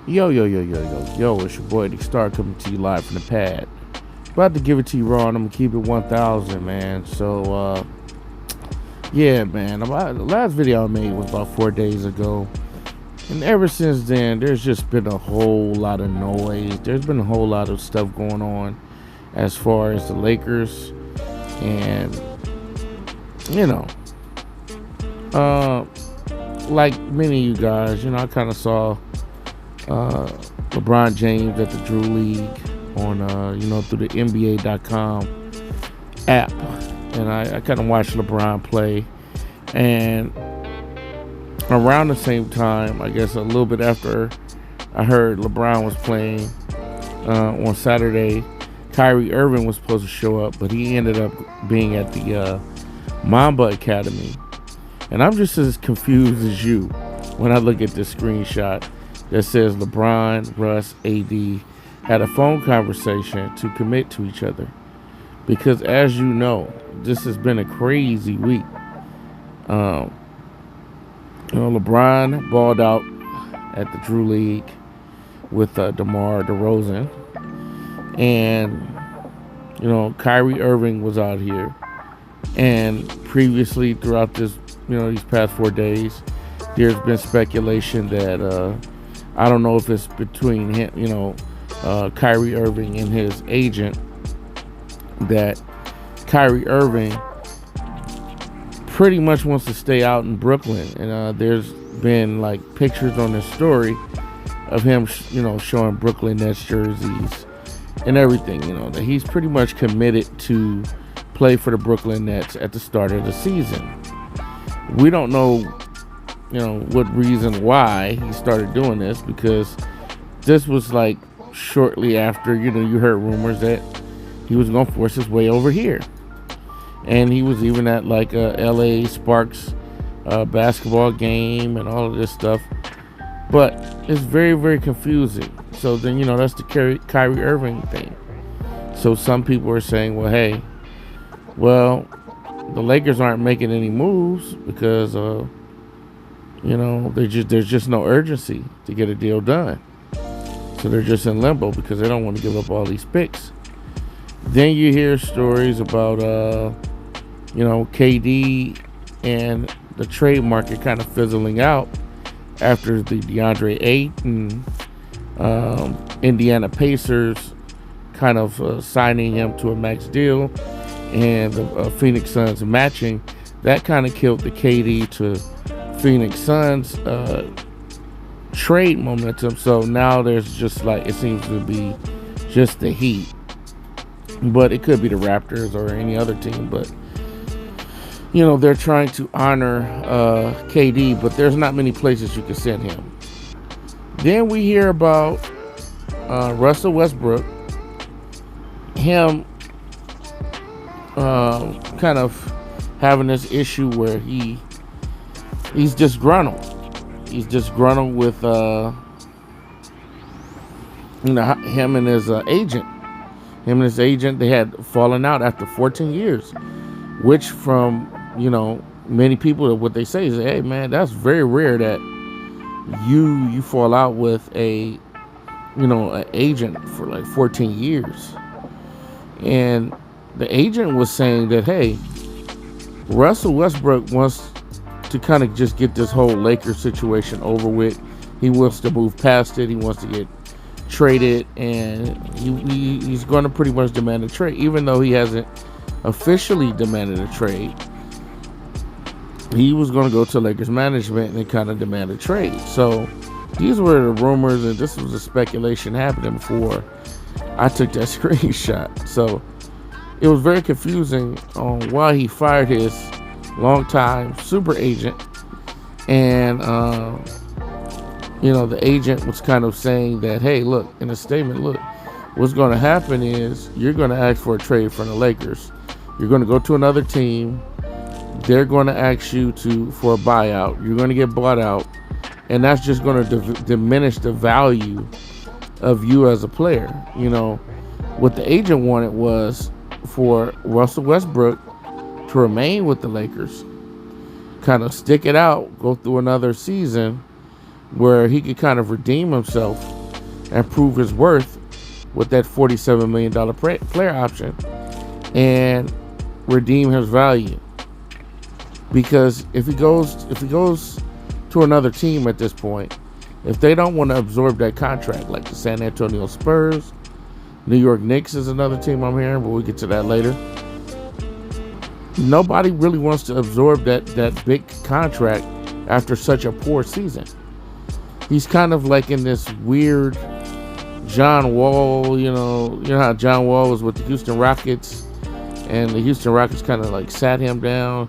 Yo, yo, yo, yo, yo, yo, it's your boy, The Star, coming to you live from the pad. About to give it to you raw, and I'm gonna keep it 1000, man. Yeah, man. The last video I made was about 4 days ago. And ever since then, there's just been a whole lot of noise. There's been a whole lot of stuff going on as far as the Lakers. And, you know, uh, like many of you guys, I kind of saw LeBron James at the Drew League on, through the NBA.com app. And I kind of watched LeBron play. And around the same time, I guess a little bit after I heard LeBron was playing on Saturday, Kyrie Irving was supposed to show up, but he ended up being at the Mamba Academy. And I'm just as confused as you when I look at this screenshot that says LeBron, Russ, AD had a phone conversation to commit to each other. Because as you know, this has been a crazy week. LeBron balled out at the Drew League with DeMar DeRozan. And, Kyrie Irving was out here. And previously throughout this, these past 4 days, there's been speculation that I don't know if it's between him, Kyrie Irving and his agent, that Kyrie Irving pretty much wants to stay out in Brooklyn. And there's been like pictures on this story of him, showing Brooklyn Nets jerseys and everything, that he's pretty much committed to play for the Brooklyn Nets at the start of the season. We don't know, what reason why he started doing this, because this was like shortly after, you heard rumors that he was going to force his way over here. And he was even at like a LA Sparks basketball game and all of this stuff. But it's very, very confusing. So then, that's the Kyrie Irving thing. So some people are saying, well, the Lakers aren't making any moves because, there's just no urgency to get a deal done. So they're just in limbo because they don't want to give up all these picks. Then you hear stories about, KD and the trade market kind of fizzling out after the DeAndre Ayton, Indiana Pacers kind of signing him to a max deal, and the Phoenix Suns matching. That kind of killed the KD to Phoenix Suns trade momentum. So now there's just like, it seems to be just the Heat. But it could be the Raptors or any other team. But, they're trying to honor KD, but there's not many places you can send him. Then we hear about Russell Westbrook, him kind of having this issue where he's disgruntled. He's disgruntled with him and his agent. Him and his agent, they had fallen out after 14 years, which from, many people, what they say is, hey man, that's very rare that you fall out with an agent for like 14 years. And the agent was saying that, hey, Russell Westbrook wants to kind of just get this whole Lakers situation over with. He wants to move past it. He wants to get traded, and he's going to pretty much demand a trade, even though he hasn't officially demanded a trade. He was going to go to Lakers management and kind of demand a trade. So these were the rumors, and this was the speculation happening before I took that screenshot. So it was very confusing on why he fired his longtime super agent. And, the agent was kind of saying that, hey, look, in a statement, look, what's going to happen is you're going to ask for a trade from the Lakers. You're going to go to another team. They're going to ask you for a buyout. You're going to get bought out. And that's just going to diminish the value of you as a player. What the agent wanted was for Russell Westbrook to remain with the Lakers, kind of stick it out, go through another season, where he could kind of redeem himself and prove his worth with that $47 million player option and redeem his value. Because if he goes to another team at this point, if they don't want to absorb that contract, like the San Antonio Spurs, New York Knicks is another team I'm hearing, but we'll get to that later. Nobody really wants to absorb that big contract after such a poor season. He's kind of like in this weird John Wall, you know how John Wall was with the Houston Rockets, and the Houston Rockets kind of like sat him down.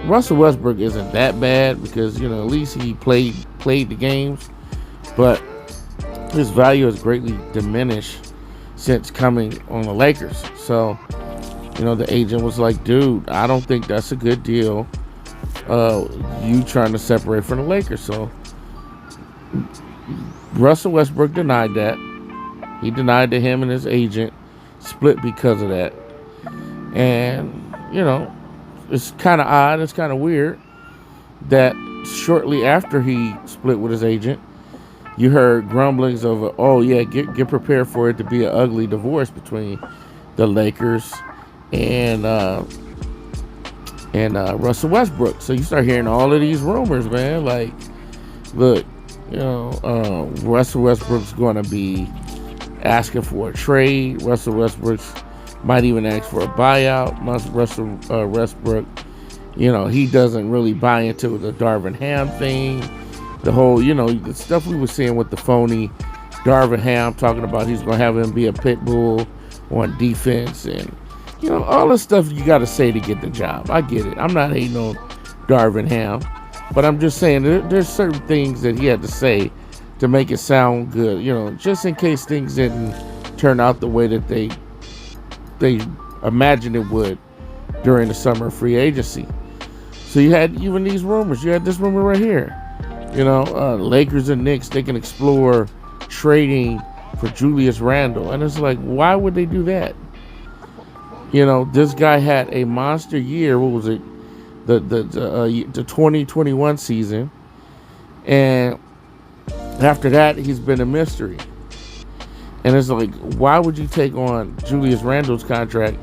Russell Westbrook isn't that bad because, at least he played the games, but his value has greatly diminished since coming on the Lakers. So, the agent was like, dude, I don't think that's a good deal. You trying to separate from the Lakers. So Russell Westbrook denied that. He denied that him and his agent split because of that. And, it's kind of odd. It's kind of weird that shortly after he split with his agent, you heard grumblings of, get prepared for it to be an ugly divorce between the Lakers and Russell Westbrook. So you start hearing all of these rumors, man. Like, look, Russell Westbrook's going to be asking for a trade. Russell Westbrook's might even ask for a buyout. Russell Westbrook, he doesn't really buy into the Darvin Ham thing. The whole, the stuff we were seeing with the phony Darvin Ham talking about he's going to have him be a pit bull on defense and, all the stuff you got to say to get the job. I get it. I'm not hating on Darvin Ham, but I'm just saying there's certain things that he had to say to make it sound good, just in case things didn't turn out the way that they imagined it would during the summer free agency. So you had even these rumors. You had this rumor right here. Lakers and Knicks, they can explore trading for Julius Randle. And it's like, why would they do that? This guy had a monster year. What was it? The 2021 season. And after that, he's been a mystery. And it's like, why would you take on Julius Randle's contract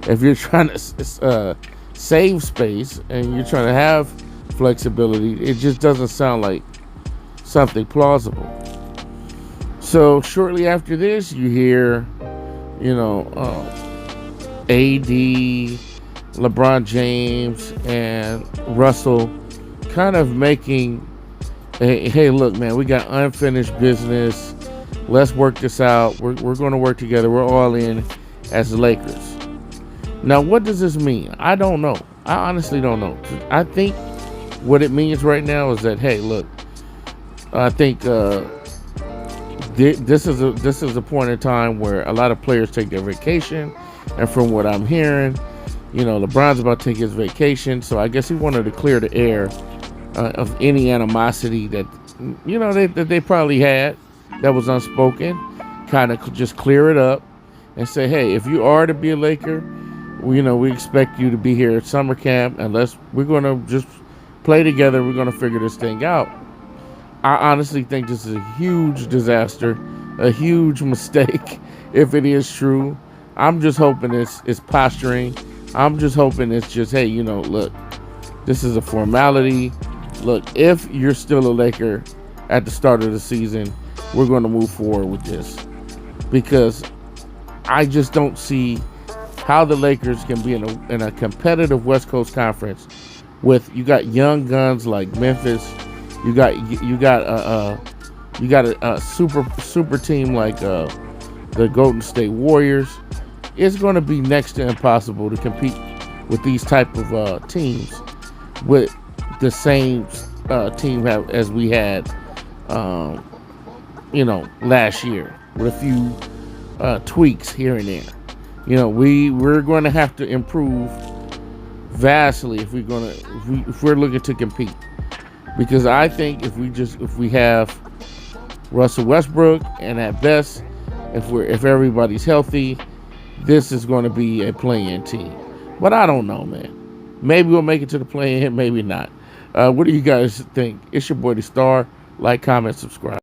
if you're trying to save space and you're trying to have flexibility? It just doesn't sound like something plausible. Shortly after this, you hear, AD, LeBron James, and Russell kind of making, hey, look, man, we got unfinished business. Let's work this out. We're going to work together. We're all in as the Lakers. Now, what does this mean? I don't know. I honestly don't know. I think what it means right now is that, hey, look, I think this is a point in time where a lot of players take their vacation. And from what I'm hearing, LeBron's about to take his vacation. So I guess he wanted to clear the air of any animosity that, that they probably had that was unspoken. Kind of just clear it up and say, hey, if you are to be a Laker, we expect you to be here at summer camp. Unless we're going to just play together, we're going to figure this thing out. I honestly think this is a huge disaster, a huge mistake if it is true. I'm just hoping it's posturing. I'm just hoping it's just, hey, look, this is a formality. Look, if you're still a Laker at the start of the season, we're going to move forward with this. Because I just don't see how the Lakers can be in a competitive West Coast conference with, you got young guns like Memphis, you got a super team like the Golden State Warriors. It's going to be next to impossible to compete with these type of teams with the same team as we had, last year with a few tweaks here and there. We're going to have to improve vastly if we're looking to compete. Because I think if we have Russell Westbrook, and at best, if everybody's healthy, this is going to be a play-in team. But I don't know, man. Maybe we'll make it to the play-in, maybe not. What do you guys think? It's your boy, The Star. Like, comment, subscribe.